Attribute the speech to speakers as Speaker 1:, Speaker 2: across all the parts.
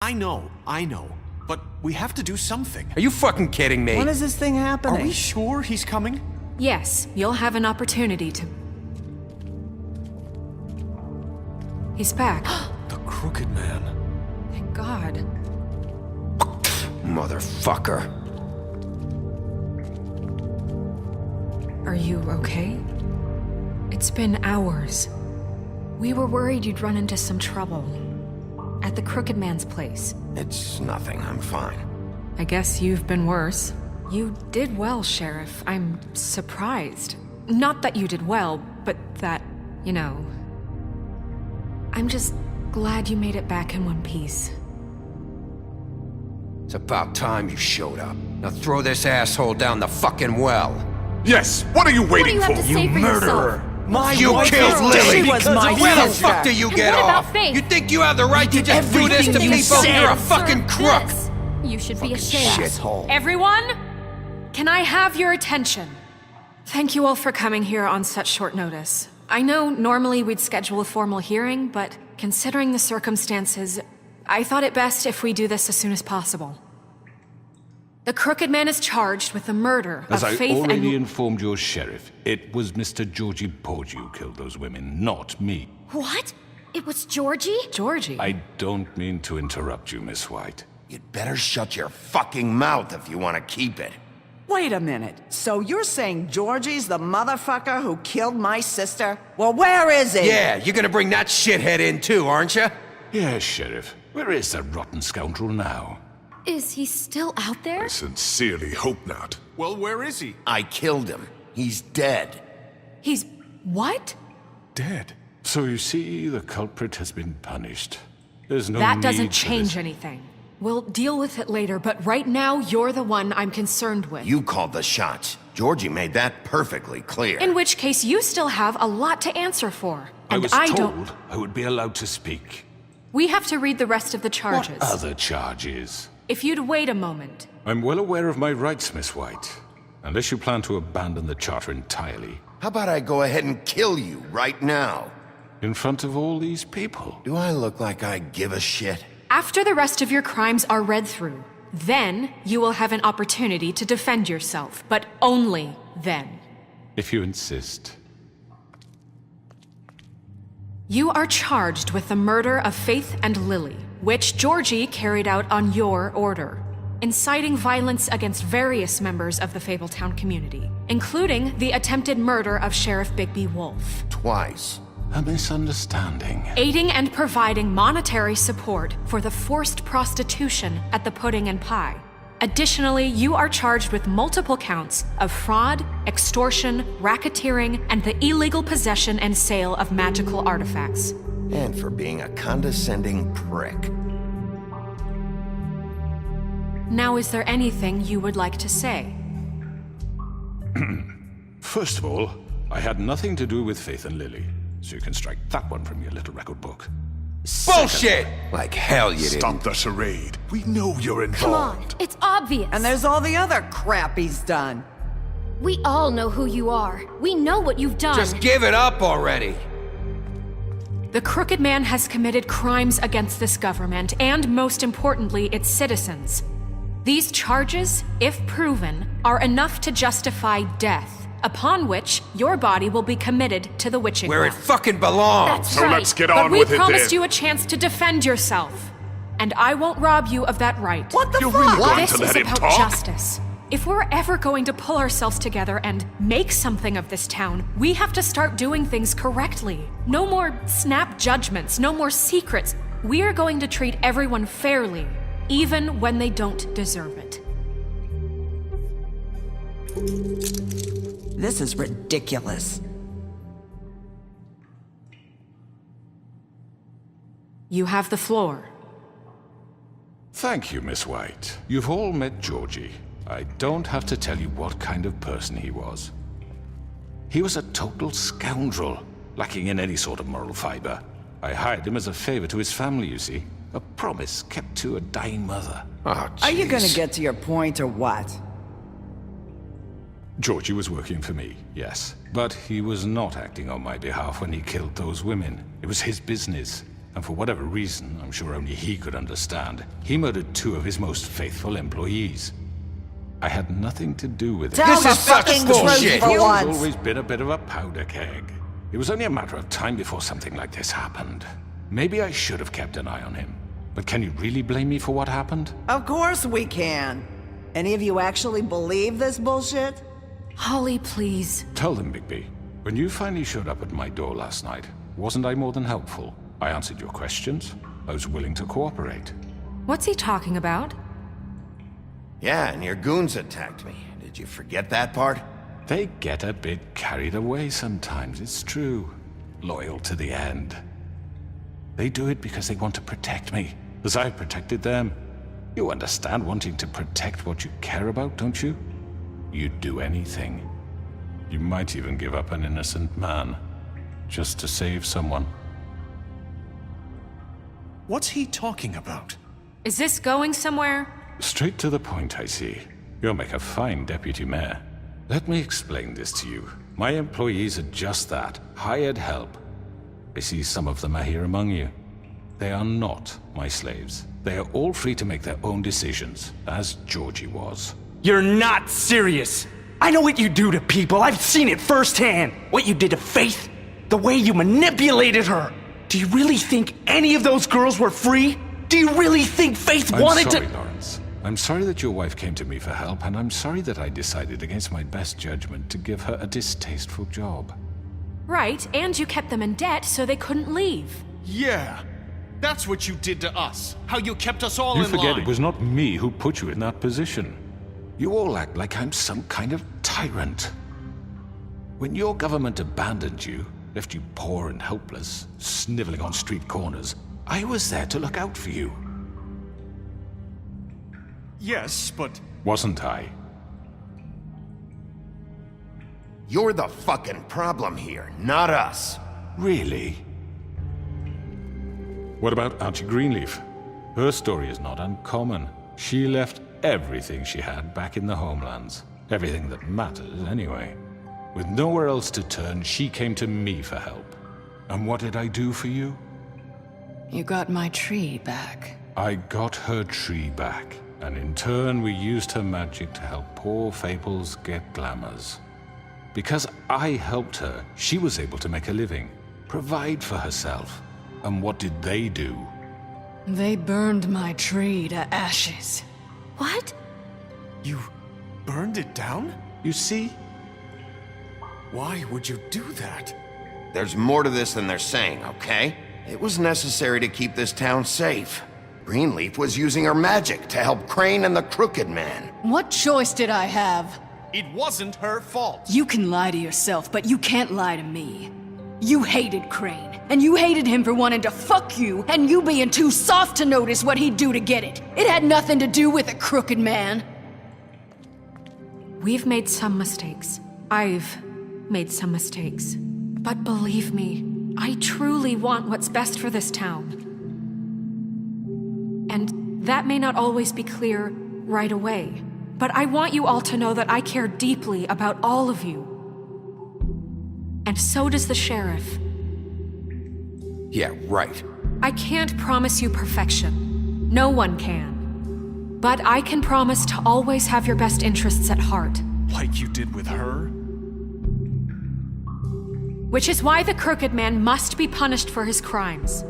Speaker 1: I know. But we have to do something.
Speaker 2: Are you fucking kidding me?
Speaker 3: When is this thing happening?
Speaker 1: Are we sure he's coming?
Speaker 4: Yes, you'll have an opportunity to... He's back.
Speaker 1: The Crooked Man.
Speaker 4: Thank God.
Speaker 2: Motherfucker.
Speaker 4: Are you okay? It's been hours. We were worried you'd run into some trouble. At the Crooked Man's place.
Speaker 2: It's nothing, I'm fine.
Speaker 4: I guess you've been worse. You did well, Sheriff. I'm surprised. Not that you did well, but that, you know... I'm just glad you made it back in one piece.
Speaker 2: It's about time you showed up. Now throw this asshole down the fucking well.
Speaker 5: Yes, what are you waiting
Speaker 6: What do you have
Speaker 5: for?
Speaker 6: to say for
Speaker 1: murderer!
Speaker 3: My
Speaker 2: You
Speaker 3: wife
Speaker 2: killed
Speaker 3: is
Speaker 2: Lily!
Speaker 3: She was my
Speaker 2: Where the
Speaker 3: sister.
Speaker 2: fuck do you get
Speaker 6: what about
Speaker 2: off?
Speaker 6: Faith?
Speaker 2: You think you have the right to just do this to
Speaker 3: everything you
Speaker 2: people?
Speaker 3: said.
Speaker 2: You're a fucking crook!
Speaker 6: This. You should be ashamed.
Speaker 2: Shithole.
Speaker 4: Everyone, can I have your attention? Thank you all for coming here on such short notice. I know normally we'd schedule a formal hearing, but considering the circumstances, I thought it best if we do this as soon as possible. The Crooked Man is charged with the murder
Speaker 5: As
Speaker 4: of
Speaker 5: I
Speaker 4: Faith
Speaker 5: already
Speaker 4: and...
Speaker 5: informed your sheriff, it was Mr. Georgie Porgy who killed those women, not me.
Speaker 6: What? It was Georgie?
Speaker 4: Georgie?
Speaker 5: I don't mean to interrupt you, Miss White.
Speaker 2: You'd better shut your fucking mouth if you want to keep it.
Speaker 3: Wait a minute. So you're saying Georgie's the motherfucker who killed my sister? Well, where is he?
Speaker 2: Yeah, you're gonna bring that shithead in too, aren't you?
Speaker 5: Yes, Sheriff. Where is that rotten scoundrel now?
Speaker 6: Is he still out there?
Speaker 7: I sincerely hope not.
Speaker 1: Well, where is he?
Speaker 2: I killed him. He's dead.
Speaker 4: He's... what?
Speaker 7: Dead.
Speaker 5: So you see, the culprit has been punished. There's no
Speaker 4: That
Speaker 5: need
Speaker 4: doesn't
Speaker 5: for
Speaker 4: change
Speaker 5: this.
Speaker 4: anything. We'll deal with it later, but right now, you're the one I'm concerned with.
Speaker 2: You called the shots. Georgie made that perfectly clear.
Speaker 4: In which case, you still have a lot to answer for.
Speaker 5: I
Speaker 4: And
Speaker 5: was
Speaker 4: I
Speaker 5: told
Speaker 4: don't...
Speaker 5: I would be allowed to speak.
Speaker 4: We have to read the rest of the charges.
Speaker 5: What other charges?
Speaker 4: If you'd wait a moment.
Speaker 5: I'm well aware of my rights, Miss White. Unless you plan to abandon the charter entirely.
Speaker 2: How about I go ahead and kill you right now?
Speaker 5: In front of all these people.
Speaker 2: Do I look like I give a shit?
Speaker 4: After the rest of your crimes are read through, then you will have an opportunity to defend yourself, but only then.
Speaker 5: If you insist.
Speaker 4: You are charged with the murder of Faith and Lily, which Georgie carried out on your order, inciting violence against various members of the Fabletown community, including the attempted murder of Sheriff Bigby Wolf.
Speaker 2: Twice.
Speaker 5: A misunderstanding.
Speaker 4: Aiding and providing monetary support for the forced prostitution at the Pudding and Pie. Additionally, you are charged with multiple counts of fraud, extortion, racketeering, and the illegal possession and sale of magical artifacts.
Speaker 2: And for being a condescending prick.
Speaker 4: Now, is there anything you would like to say?
Speaker 5: First of all, I had nothing to do with Faith and Lily. So you can strike that one from your little record book.
Speaker 2: Bullshit! Like hell you
Speaker 7: Stop
Speaker 2: didn't.
Speaker 7: the charade. We know you're
Speaker 6: Come on,
Speaker 7: involved.
Speaker 6: it's obvious.
Speaker 3: And there's all the other crap he's done.
Speaker 6: We all know who you are. We know what you've done.
Speaker 2: Just give it up already.
Speaker 4: The Crooked Man has committed crimes against this government and, most importantly, its citizens. These charges, if proven, are enough to justify death, upon which your body will be committed to the witching
Speaker 2: Where it
Speaker 4: well.
Speaker 2: fucking belongs.
Speaker 6: That's
Speaker 7: So
Speaker 6: right.
Speaker 7: let's get
Speaker 4: But
Speaker 7: on
Speaker 4: we
Speaker 7: with it
Speaker 4: promised
Speaker 7: then.
Speaker 4: you a chance to defend yourself, and I won't rob you of that right.
Speaker 3: What the
Speaker 7: You're
Speaker 3: fuck?
Speaker 7: really going
Speaker 4: This
Speaker 7: to
Speaker 4: is
Speaker 7: let him
Speaker 4: about
Speaker 7: talk?
Speaker 4: justice. If we're ever going to pull ourselves together and make something of this town, we have to start doing things correctly. No more snap judgments, no more secrets. We are going to treat everyone fairly, even when they don't deserve it.
Speaker 3: This is ridiculous.
Speaker 4: You have the floor.
Speaker 5: Thank you, Miss White. You've all met Georgie. I don't have to tell you what kind of person he was. He was a total scoundrel, lacking in any sort of moral fiber. I hired him as a favor to his family, you see. A promise kept to a dying mother.
Speaker 2: Oh,
Speaker 3: Are you gonna
Speaker 2: jeez.
Speaker 3: get to your point or what?
Speaker 5: Georgie was working for me, yes. But he was not acting on my behalf when he killed those women. It was his business. And for whatever reason, I'm sure only he could understand, he murdered 2 of his most faithful employees. I had nothing to do with it.
Speaker 3: Tell
Speaker 2: This
Speaker 3: the
Speaker 2: is such
Speaker 3: fucking
Speaker 2: bullshit.
Speaker 3: truth for
Speaker 5: He's
Speaker 3: once.
Speaker 5: always been a bit of a powder keg. It was only a matter of time before something like this happened. Maybe I should have kept an eye on him. But can you really blame me for what happened?
Speaker 3: Of course we can. Any of you actually believe this bullshit?
Speaker 4: Holly, please.
Speaker 5: Tell them, Bigby. When you finally showed up at my door last night, wasn't I more than helpful? I answered your questions. I was willing to cooperate.
Speaker 4: What's he talking about?
Speaker 8: Yeah, and your goons attacked me. Did you forget that part?
Speaker 5: They get a bit carried away sometimes, it's true. Loyal to the end. They do it because they want to protect me, as I've protected them. You understand wanting to protect what you care about, don't you? You'd do anything. You might even give up an innocent man, just to save someone.
Speaker 1: What's he talking about?
Speaker 4: Is this going somewhere?
Speaker 5: Straight to the point, I see. You'll make a fine deputy mayor. Let me explain this to you. My employees are just that, hired help. I see some of them are here among you. They are not my slaves. They are all free to make their own decisions, as Georgie was.
Speaker 9: You're not serious. I know what you do to people. I've seen it firsthand. What you did to Faith. The way you manipulated her. Do you really think any of those girls were free? Do you really think Faith wanted
Speaker 5: I'm sorry,
Speaker 9: to—
Speaker 5: Lawrence. I'm sorry that your wife came to me for help, and I'm sorry that I decided against my best judgment to give her a distasteful job.
Speaker 4: Right, and you kept them in debt so they couldn't leave.
Speaker 1: Yeah. That's what you did to us. How you kept us all
Speaker 5: You
Speaker 1: in
Speaker 5: forget
Speaker 1: line.
Speaker 5: it was not me who put you in that position. You all act like I'm some kind of tyrant. When your government abandoned you, left you poor and helpless, sniveling on street corners, I was there to look out for you.
Speaker 1: Yes, but...
Speaker 5: Wasn't I?
Speaker 8: You're the fucking problem here, not us.
Speaker 5: Really? What about Auntie Greenleaf? Her story is not uncommon. She left everything she had back in the homelands. Everything that matters, anyway. With nowhere else to turn, she came to me for help. And what did I do for you?
Speaker 10: You got my tree back.
Speaker 5: I got her tree back, and in turn we used her magic to help poor Fables get glamours. Because I helped her, she was able to make a living, provide for herself. And what did they do?
Speaker 10: They burned my tree to ashes.
Speaker 4: What?
Speaker 1: You burned it down?
Speaker 5: You see?
Speaker 1: Why would you do that?
Speaker 8: There's more to this than they're saying, okay? It was necessary to keep this town safe. Greenleaf was using her magic to help Crane and the Crooked Man.
Speaker 10: What choice did I have?
Speaker 1: It wasn't her fault.
Speaker 10: You can lie to yourself, but you can't lie to me. You hated Crane, and you hated him for wanting to fuck you, and you being too soft to notice what he'd do to get it. It had nothing to do with a crooked man.
Speaker 4: We've made some mistakes. I've made some mistakes. But believe me, I truly want what's best for this town. And that may not always be clear right away. But I want you all to know that I care deeply about all of you. And so does the sheriff.
Speaker 2: Yeah, right.
Speaker 4: I can't promise you perfection. No one can. But I can promise to always have your best interests at heart.
Speaker 1: Like you did with her?
Speaker 4: Which is why the Crooked Man must be punished for his crimes.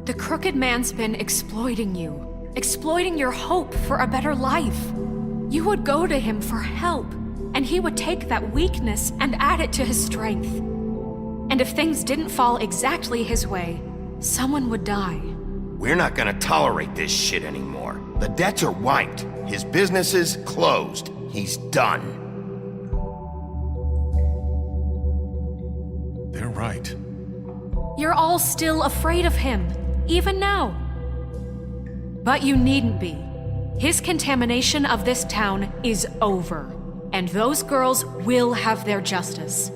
Speaker 4: The Crooked Man's been exploiting you. Exploiting your hope for a better life. You would go to him for help, and he would take that weakness and add it to his strength. And if things didn't fall exactly his way, someone would die.
Speaker 8: We're not gonna tolerate this shit anymore. The debts are wiped. His business is closed. He's done.
Speaker 1: They're right.
Speaker 4: You're all still afraid of him, even now. But you needn't be. His contamination of this town is over, and those girls will have their justice.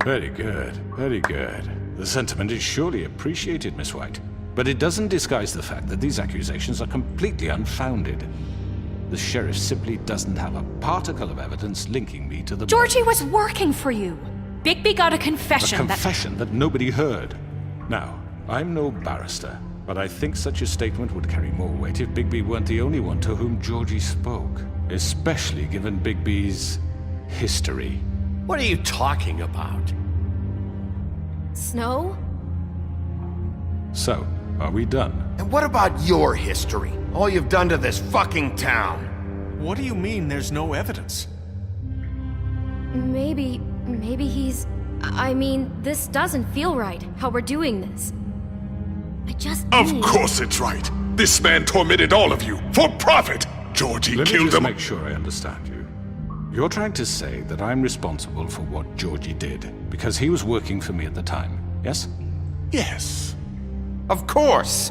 Speaker 5: Very good, very good. The sentiment is surely appreciated, Miss White. But it doesn't disguise the fact that these accusations are completely unfounded. The sheriff simply doesn't have a particle of evidence linking me to the
Speaker 4: Georgie
Speaker 5: murders.
Speaker 4: was working for you. Bigby got a confession
Speaker 5: A confession that nobody heard. Now, I'm no barrister, but I think such a statement would carry more weight if Bigby weren't the only one to whom Georgie spoke. Especially given Bigby's history.
Speaker 11: What are you talking about?
Speaker 6: Snow?
Speaker 5: So, are we done?
Speaker 8: And what about your history? All you've done to this fucking town?
Speaker 1: What do you mean there's no evidence?
Speaker 6: Maybe he's... I mean, this doesn't feel right, how we're doing this. I just
Speaker 7: Of
Speaker 6: need...
Speaker 7: course it's right. This man tormented all of you for profit. Georgie
Speaker 5: Let me
Speaker 7: killed
Speaker 5: just
Speaker 7: him.
Speaker 5: make sure I understand you. You're trying to say that I'm responsible for what Georgie did, because he was working for me at the time, yes?
Speaker 1: Yes.
Speaker 8: Of course.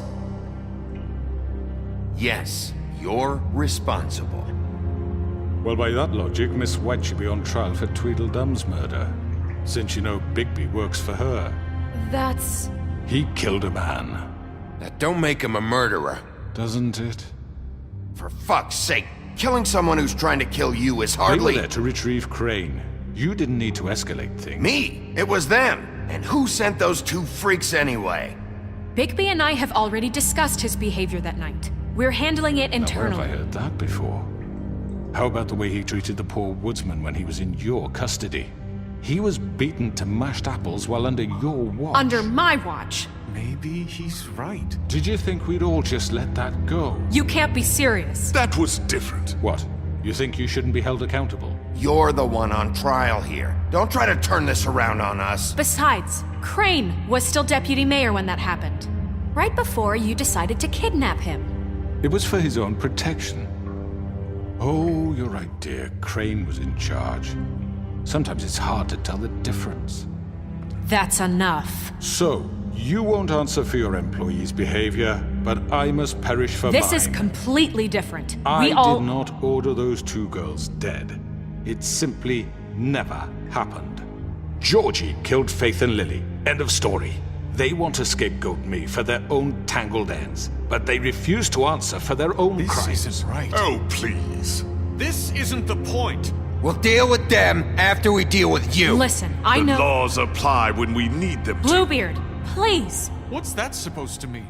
Speaker 8: Yes, you're responsible.
Speaker 5: Well, by that logic, Miss White should be on trial for Tweedledum's murder, since you know Bigby works for her.
Speaker 6: That's...
Speaker 5: He killed a man.
Speaker 2: That don't make him a murderer.
Speaker 5: Doesn't it?
Speaker 8: For fuck's sake, killing someone who's trying to kill you is
Speaker 5: They were
Speaker 8: hardly...
Speaker 5: there to retrieve Crane. You didn't need to escalate things.
Speaker 8: Me! It was them! And who sent those two freaks anyway?
Speaker 4: Bigby and I have already discussed his behavior that night. We're handling it
Speaker 5: Now, where have I
Speaker 4: internally.
Speaker 5: heard that before? How about the way he treated the poor woodsman when he was in your custody? He was beaten to mashed apples while under your watch.
Speaker 4: Under my watch.
Speaker 1: Maybe he's right.
Speaker 5: Did you think we'd all just let that go?
Speaker 4: You can't be serious.
Speaker 7: That was different.
Speaker 5: What? You think you shouldn't be held accountable?
Speaker 8: You're the one on trial here. Don't try to turn this around on us.
Speaker 4: Besides, Crane was still deputy mayor when that happened. Right before you decided to kidnap him.
Speaker 5: It was for his own protection. Oh, you're right, dear. Crane was in charge. Sometimes it's hard to tell the difference.
Speaker 4: That's enough.
Speaker 5: So, you won't answer for your employees' behavior, but I must perish for
Speaker 4: This
Speaker 5: mine.
Speaker 4: is completely different.
Speaker 5: I
Speaker 4: We all...
Speaker 5: did not order those two girls dead. It simply never happened. Georgie killed Faith and Lily. End of story. They want to scapegoat me for their own tangled ends, but they refuse to answer for their own
Speaker 1: This
Speaker 5: crimes.
Speaker 1: isn't right.
Speaker 7: Oh, please.
Speaker 1: This isn't the point.
Speaker 2: We'll deal with them after we deal with you.
Speaker 4: Listen, I
Speaker 7: The
Speaker 4: know...
Speaker 7: laws apply when we need them to.
Speaker 4: Bluebeard, please.
Speaker 1: What's that supposed to mean?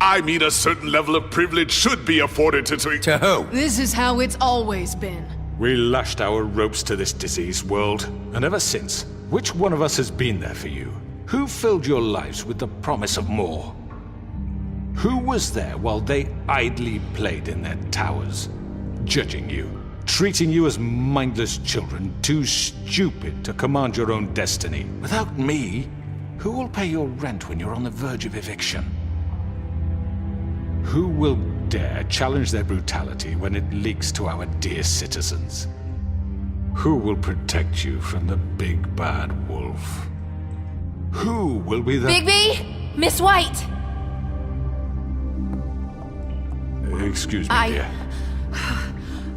Speaker 7: I mean, a certain level of privilege should be afforded to...
Speaker 2: To who?
Speaker 10: This is how it's always been.
Speaker 5: We lashed our ropes to this diseased world, and ever since, which one of us has been there for you? Who filled your lives with the promise of more? Who was there while they idly played in their towers, judging you, treating you as mindless children, too stupid to command your own destiny? Without me, who will pay your rent when you're on the verge of eviction? Who will dare challenge their brutality when it leaks to our dear citizens? Who will protect you from the big bad wolf? Who will be the...
Speaker 12: Bigby? Miss White!
Speaker 5: Excuse me, dear.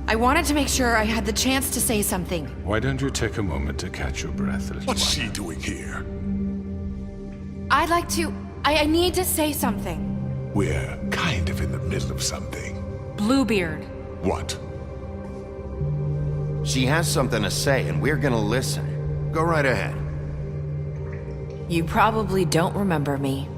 Speaker 12: I wanted to make sure I had the chance to say something.
Speaker 5: Why don't you take a moment to catch your breath, little
Speaker 7: What's
Speaker 5: one?
Speaker 7: she doing here?
Speaker 12: I'd like to... I need to say something.
Speaker 7: We're kind of in the middle of something.
Speaker 4: Bluebeard.
Speaker 7: What?
Speaker 8: She has something to say, and we're gonna listen. Go right ahead.
Speaker 13: You probably don't remember me.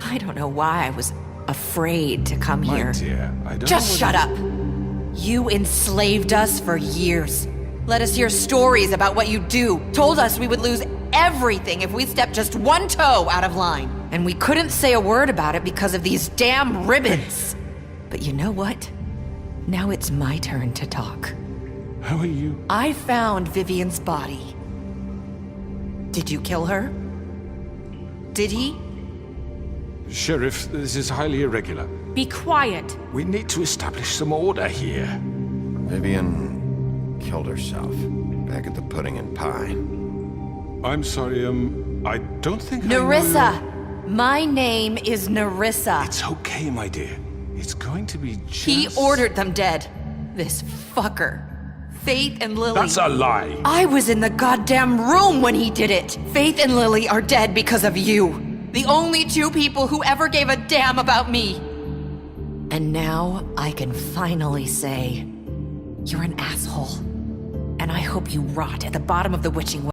Speaker 13: I don't know why I was afraid to come
Speaker 5: My
Speaker 13: here.
Speaker 5: dear, I don't
Speaker 13: Just
Speaker 5: know
Speaker 13: shut
Speaker 5: what
Speaker 13: up! You enslaved us for years. Let us hear stories about what you do. Told us we would lose everything if we stepped just one toe out of line. And we couldn't say a word about it because of these damn ribbons. But you know what? Now it's my turn to talk.
Speaker 5: How are you?
Speaker 13: I found Vivian's body. Did you kill her? Did he?
Speaker 5: Sheriff, this is highly irregular.
Speaker 4: Be quiet.
Speaker 5: We need to establish some order here.
Speaker 8: Vivian killed herself back at the Pudding and Pie.
Speaker 5: I'm sorry, I don't think
Speaker 13: Nerissa! My name is Nerissa.
Speaker 5: It's okay, my dear. It's going to be just...
Speaker 13: He ordered them dead. This fucker. Faith and Lily.
Speaker 5: That's a lie.
Speaker 13: I was in the goddamn room when he did it. Faith and Lily are dead because of you. The only two people who ever gave a damn about me. And now I can finally say, you're an asshole. And I hope you rot at the bottom of the witching well.